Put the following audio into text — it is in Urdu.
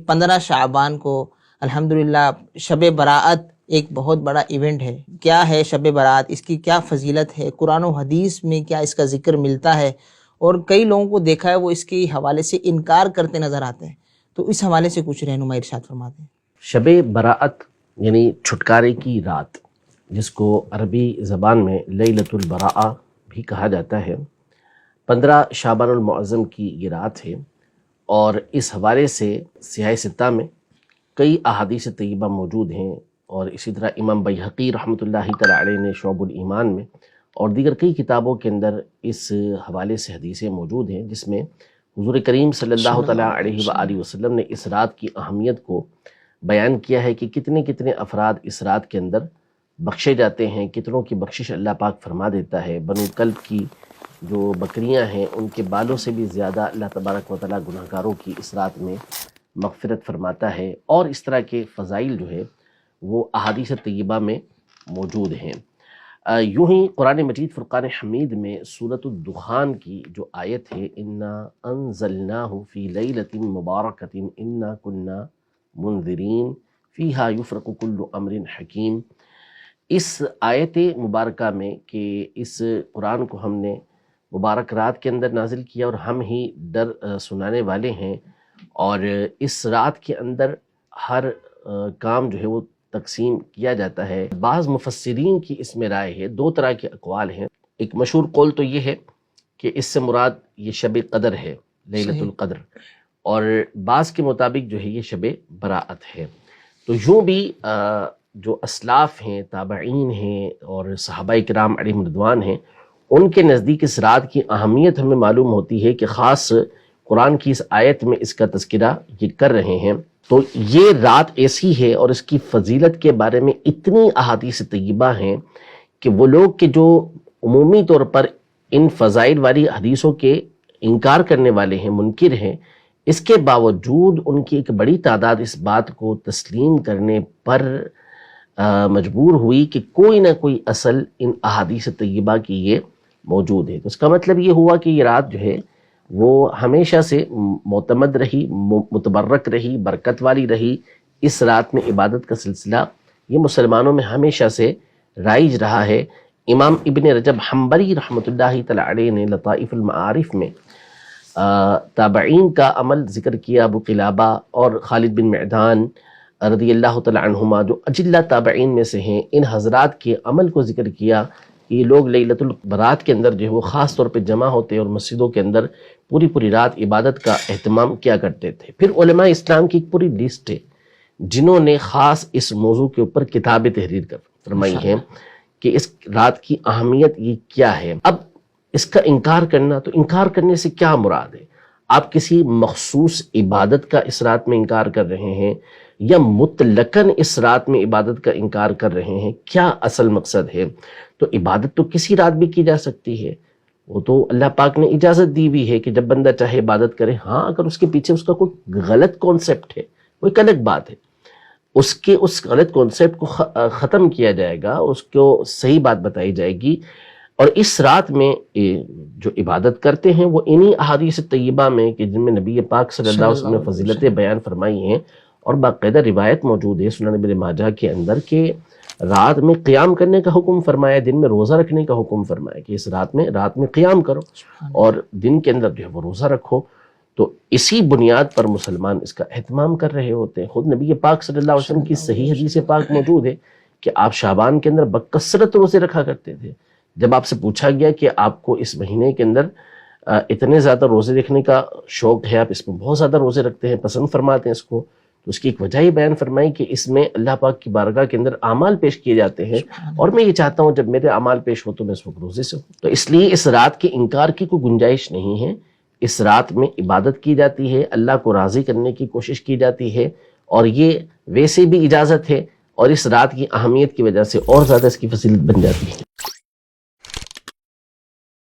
15 شعبان کو الحمدللہ شب برات ایک بہت بڑا ایونٹ ہے. کیا ہے شب برات، اس کی کیا فضیلت ہے، قرآن و حدیث میں کیا اس کا ذکر ملتا ہے؟ اور کئی لوگوں کو دیکھا ہے وہ اس کے حوالے سے انکار کرتے نظر آتے ہیں، تو اس حوالے سے کچھ رہنما ارشاد فرماتے ہیں. شب براءت یعنی چھٹکارے کی رات، جس کو عربی زبان میں لیلۃ البراءہ بھی کہا جاتا ہے، 15 شعبان المعظم کی یہ رات ہے. اور اس حوالے سے سیاہ ستہ میں کئی احادیث طیبہ موجود ہیں، اور اسی طرح امام بیہقی رحمۃ اللہ تعالی علیہ نے شعب الایمان میں اور دیگر کئی کتابوں کے اندر اس حوالے سے حدیثیں موجود ہیں، جس میں حضور کریم صلی اللہ تعالی علیہ وآلہ وسلم نے اس رات کی اہمیت کو بیان کیا ہے کہ کتنے کتنے افراد اس رات کے اندر بخشے جاتے ہیں، کتنوں کی بخشش اللہ پاک فرما دیتا ہے. بنو کلب کی جو بکریاں ہیں ان کے بالوں سے بھی زیادہ اللہ تبارک و تعالیٰ گناہگاروں کی اس رات میں مغفرت فرماتا ہے. اور اس طرح کے فضائل جو ہے وہ احادیث طیبہ میں موجود ہیں. یوں ہی قرآن مجید فرقان حمید میں سورۃ الدخان کی جو آیت ہے، انا انزلناہ فی لیلۃ مبارکۃ انا کنا منذرین فیہا یفرق کل امر حکیم، اس آیت مبارکہ میں کہ اس قرآن کو ہم نے مبارک رات کے اندر نازل کیا اور ہم ہی ڈر سنانے والے ہیں، اور اس رات کے اندر ہر کام جو ہے وہ تقسیم کیا جاتا ہے. بعض مفسرین کی اس میں رائے ہے، دو طرح کے اقوال ہیں. ایک مشہور قول تو یہ ہے کہ اس سے مراد یہ شب قدر ہے، لیلۃ القدر، اور بعض کے مطابق جو ہے یہ شب براءت ہے. تو یوں بھی جو اسلاف ہیں، تابعین ہیں اور صحابہ کرام علیہم رضوان ہیں، ان کے نزدیک اس رات کی اہمیت ہمیں معلوم ہوتی ہے کہ خاص قرآن کی اس آیت میں اس کا تذکرہ یہ کر رہے ہیں. تو یہ رات ایسی ہے اور اس کی فضیلت کے بارے میں اتنی احادیث طیبہ ہیں کہ وہ لوگ کہ جو عمومی طور پر ان فضائل والی حدیثوں کے انکار کرنے والے ہیں، منکر ہیں، اس کے باوجود ان کی ایک بڑی تعداد اس بات کو تسلیم کرنے پر مجبور ہوئی کہ کوئی نہ کوئی اصل ان احادیث طیبہ کی یہ موجود ہے. تو اس کا مطلب یہ ہوا کہ یہ رات جو ہے وہ ہمیشہ سے معتمد رہی، متبرک رہی، برکت والی رہی. اس رات میں عبادت کا سلسلہ یہ مسلمانوں میں ہمیشہ سے رائج رہا ہے. امام ابن رجب حنبلی رحمۃ اللہ تعالی علیہ نے لطائف المعارف میں تابعین کا عمل ذکر کیا. ابو قلابہ اور خالد بن معدان رضی اللہ تعالی عنہما جو اجلہ تابعین میں سے ہیں، ان حضرات کے عمل کو ذکر کیا کہ یہ لوگ لیلۃ البرات کے اندر جو ہے وہ خاص طور پہ جمع ہوتے اور مسجدوں کے اندر پوری رات عبادت کا اہتمام کیا کرتے تھے. پھر علماء اسلام کی ایک پوری لسٹ ہے جنہوں نے خاص اس موضوع کے اوپر کتابیں تحریر کر فرمائی ہیں کہ اس رات کی اہمیت یہ کیا ہے. اب اس کا انکار کرنا، تو انکار کرنے سے کیا مراد ہے؟ آپ کسی مخصوص عبادت کا اس رات میں انکار کر رہے ہیں یا مطلقاً اس رات میں عبادت کا انکار کر رہے ہیں؟ کیا اصل مقصد ہے؟ تو عبادت تو کسی رات بھی کی جا سکتی ہے، وہ تو اللہ پاک نے اجازت دی ہوئی ہے کہ جب بندہ چاہے عبادت کرے. ہاں اگر اس کے پیچھے اس کا کوئی غلط کانسیپٹ ہے وہ ایک الگ بات ہے، اس غلط کانسیپٹ کو ختم کیا جائے گا، اس کو صحیح بات بتائی جائے گی. اور اس رات میں جو عبادت کرتے ہیں وہ انہی احادیث طیبہ میں کہ جن میں نبی پاک صلی اللہ علیہ وسلم نے فضیلتیں بیان فرمائی ہیں، اور باقاعدہ روایت موجود ہے سنن ابن ماجہ کے اندر کہ رات میں قیام کرنے کا حکم فرمایا، دن میں روزہ رکھنے کا حکم فرمایا کہ اس رات میں قیام کرو اور دن کے اندر جو ہے وہ روزہ رکھو. تو اسی بنیاد پر مسلمان اس کا اہتمام کر رہے ہوتے ہیں. خود نبی پاک صلی اللہ علیہ وسلم کی صحیح حدیث پاک موجود ہے کہ آپ شعبان کے اندر بکثرت روزے رکھا کرتے تھے. جب آپ سے پوچھا گیا کہ آپ کو اس مہینے کے اندر اتنے زیادہ روزے رکھنے کا شوق ہے، آپ اس میں بہت زیادہ روزے رکھتے ہیں، پسند فرماتے ہیں اس کو، تو اس کی ایک وجہ ہی بیان فرمائی کہ اس میں اللہ پاک کی بارگاہ کے اندر اعمال پیش کیے جاتے ہیں، اور میں یہ چاہتا ہوں جب میرے اعمال پیش ہو تو میں اس وقت روزے سے ہوں. تو اس لیے اس رات کے انکار کی کوئی گنجائش نہیں ہے. اس رات میں عبادت کی جاتی ہے، اللہ کو راضی کرنے کی کوشش کی جاتی ہے، اور یہ ویسے بھی اجازت ہے، اور اس رات کی اہمیت کی وجہ سے اور زیادہ اس کی فضیلت بن جاتی ہے.